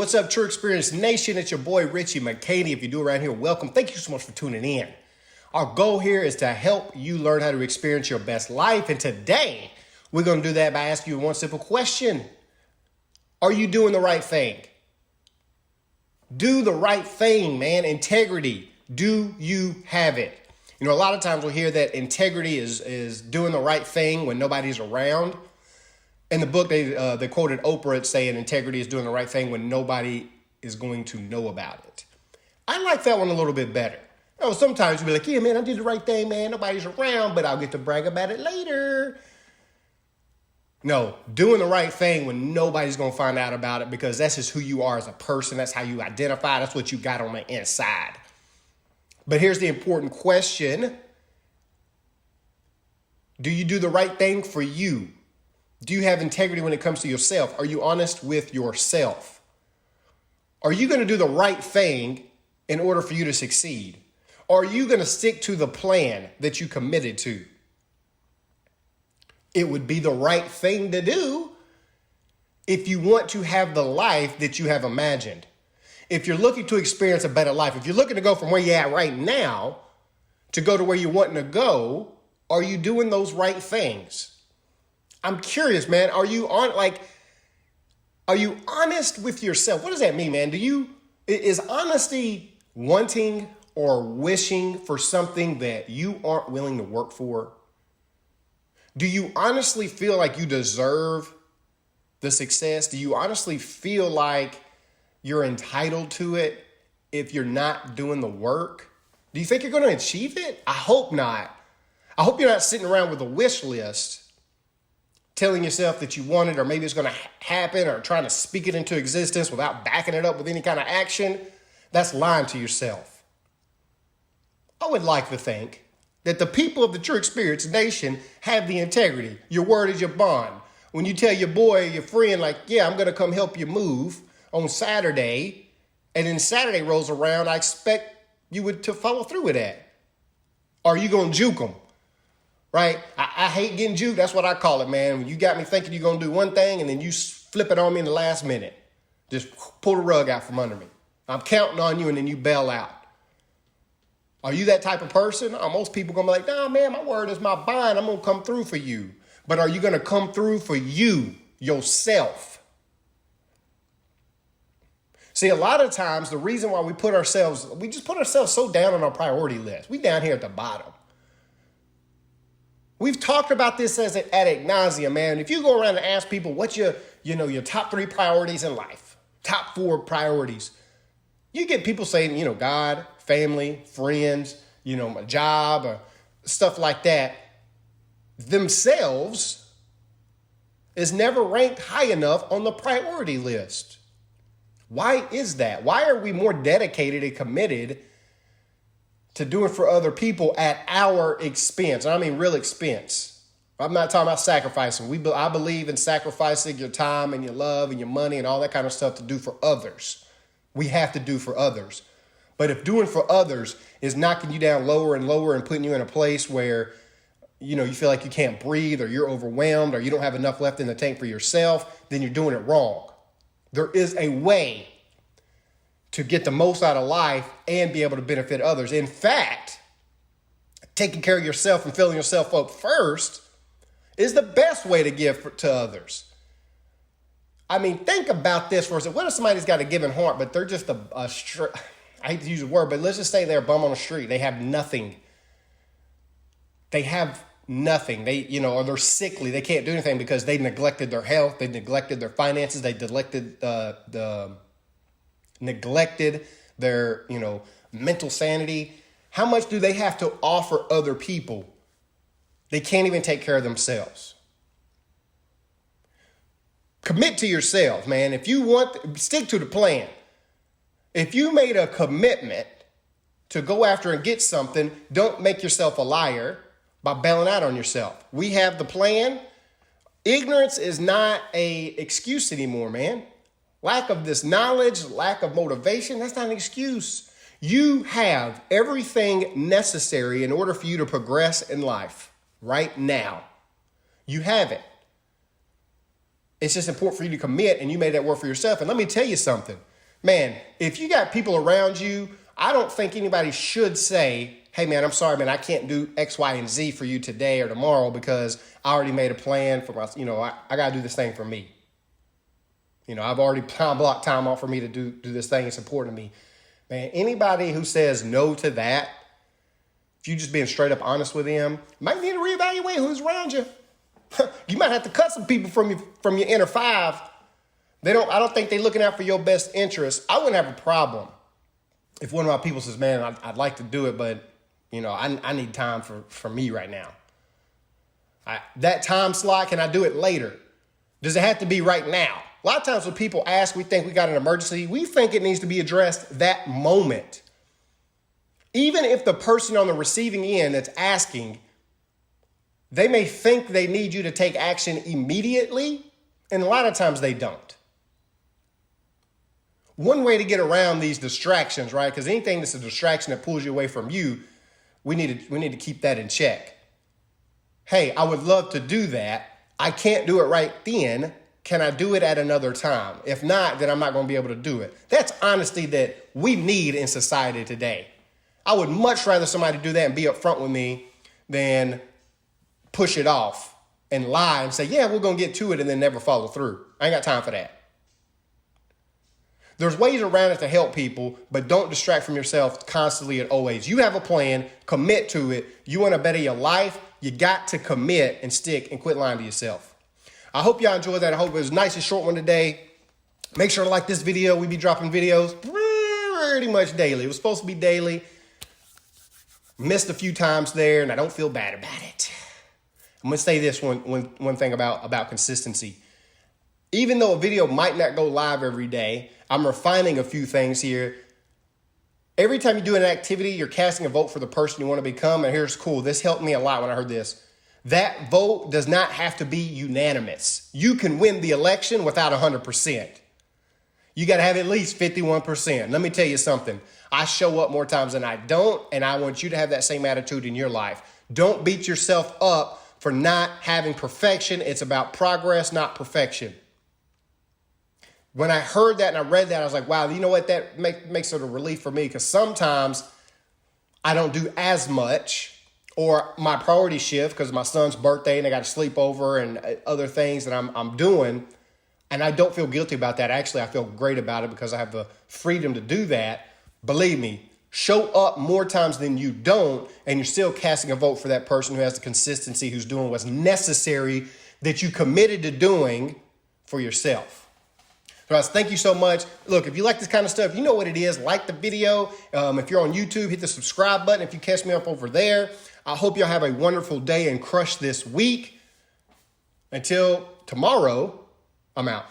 What's up, TruExperience Nation? It's your boy, Richie McCaney. If you're new around here, welcome. Thank you so much for tuning in. Our goal here is to help you learn how to experience your best life. And today, we're going to do that by asking you one simple question. Are you doing the right thing? Do the right thing, man. Integrity. Do you have it? You know, a lot of times we'll hear that integrity is doing the right thing when nobody's around. In the book, they quoted Oprah saying integrity is doing the right thing when nobody is going to know about it. I like that one a little bit better. You know, sometimes you'll be like, yeah, man, I did the right thing, man. Nobody's around, but I'll get to brag about it later. No, doing the right thing when nobody's going to find out about it, because that's just who you are as a person. That's how you identify. That's what you got on the inside. But here's the important question. Do you do the right thing for you? Do you have integrity when it comes to yourself? Are you honest with yourself? Are you going to do the right thing in order for you to succeed? Or are you going to stick to the plan that you committed to? It would be the right thing to do if you want to have the life that you have imagined. If you're looking to experience a better life, if you're looking to go from where you're at right now to go to where you're wanting to go, are you doing those right things? I'm curious, man. Are you honest with yourself? What does that mean, man? Is honesty wanting or wishing for something that you aren't willing to work for? Do you honestly feel like you deserve the success? Do you honestly feel like you're entitled to it if you're not doing the work? Do you think you're going to achieve it? I hope not. I hope you're not sitting around with a wish list telling yourself that you want it, or maybe it's going to happen, or trying to speak it into existence without backing it up with any kind of action. That's lying to yourself. I would like to think that the people of the TruExperience Nation have the integrity. Your word is your bond. When you tell your boy, your friend, like, yeah, I'm going to come help you move on Saturday, and then Saturday rolls around, I expect you to follow through with that. Or are you going to juke them? Right? I hate getting juked. That's what I call it, man. When you got me thinking you're going to do one thing and then you flip it on me in the last minute. Just pull the rug out from under me. I'm counting on you and then you bail out. Are you that type of person? Or most people going to be like, nah, man, my word is my bond. I'm going to come through for you. But are you going to come through for you, yourself? See, a lot of times the reason why we just put ourselves so down on our priority list. We down here at the bottom. We've talked about this ad nauseum, man. If you go around and ask people what's your top 3 priorities in life, top 4 priorities, you get people saying, God, family, friends, my job, or stuff like that. Themselves is never ranked high enough on the priority list. Why is that? Why are we more dedicated and committed to do it for other people at our expense? I mean, real expense. I'm not talking about sacrificing. I believe in sacrificing your time and your love and your money and all that kind of stuff to do for others. We have to do for others. But if doing for others is knocking you down lower and lower and putting you in a place where, you feel like you can't breathe, or you're overwhelmed, or you don't have enough left in the tank for yourself, then you're doing it wrong. There is a way to get the most out of life and be able to benefit others. In fact, taking care of yourself and filling yourself up first is the best way to give to others. I mean, think about this for a second. What if somebody's got a giving heart, but they're just I hate to use the word, but let's just say they're a bum on the street. They have nothing. They have nothing. Or they're sickly. They can't do anything because they neglected their health. They neglected their finances. They neglected their, mental sanity. How much do they have to offer other people? They can't even take care of themselves. Commit to yourself, man. If you stick to the plan. If you made a commitment to go after and get something, don't make yourself a liar by bailing out on yourself. We have the plan. Ignorance is not an excuse anymore, man. Lack of this knowledge, lack of motivation, that's not an excuse. You have everything necessary in order for you to progress in life right now. You have it. It's just important for you to commit, and you made that work for yourself. And let me tell you something. Man, if you got people around you, I don't think anybody should say, hey man, I'm sorry, man, I can't do X, Y, and Z for you today or tomorrow because I already made a plan for my, I got to do this thing for me. I've already blocked time off for me to do this thing. It's important to me. Man, anybody who says no to that, if you just being straight up honest with them, might need to reevaluate who's around you. You might have to cut some people from your inner five. I don't think they're looking out for your best interest. I wouldn't have a problem if one of my people says, man, I'd like to do it, but I need time for me right now. That time slot, can I do it later? Does it have to be right now? A lot of times when people ask, we think we got an emergency. We think it needs to be addressed that moment. Even if the person on the receiving end that's asking, they may think they need you to take action immediately, and a lot of times they don't. One way to get around these distractions, right? Because anything that's a distraction that pulls you away from you, we need to keep that in check. Hey, I would love to do that. I can't do it right then. Can I do it at another time? If not, then I'm not going to be able to do it. That's honesty that we need in society today. I would much rather somebody do that and be upfront with me than push it off and lie and say, yeah, we're going to get to it and then never follow through. I ain't got time for that. There's ways around it to help people, but don't distract from yourself constantly and always. You have a plan, commit to it. You want to better your life, you got to commit and stick and quit lying to yourself. I hope y'all enjoyed that. I hope it was a nice and short one today. Make sure to like this video. We be dropping videos pretty much daily. It was supposed to be daily. Missed a few times there, and I don't feel bad about it. I'm going to say this one thing about consistency. Even though a video might not go live every day, I'm refining a few things here. Every time you do an activity, you're casting a vote for the person you want to become. And here's cool. This helped me a lot when I heard this. That vote does not have to be unanimous. You can win the election without 100%. You got to have at least 51%. Let me tell you something. I show up more times than I don't, and I want you to have that same attitude in your life. Don't beat yourself up for not having perfection. It's about progress, not perfection. When I heard that and I read that, I was like, wow, you know what? That makes it a relief for me because sometimes I don't do as much or my priorities shift because my son's birthday and I got to sleep over and other things that I'm doing. And I don't feel guilty about that. Actually, I feel great about it because I have the freedom to do that. Believe me, show up more times than you don't, and you're still casting a vote for that person who has the consistency, who's doing what's necessary that you committed to doing for yourself. So guys, thank you so much. Look, if you like this kind of stuff, you know what it is. Like the video. If you're on YouTube, hit the subscribe button if you catch me up over there. I hope y'all have a wonderful day and crush this week. Until tomorrow, I'm out.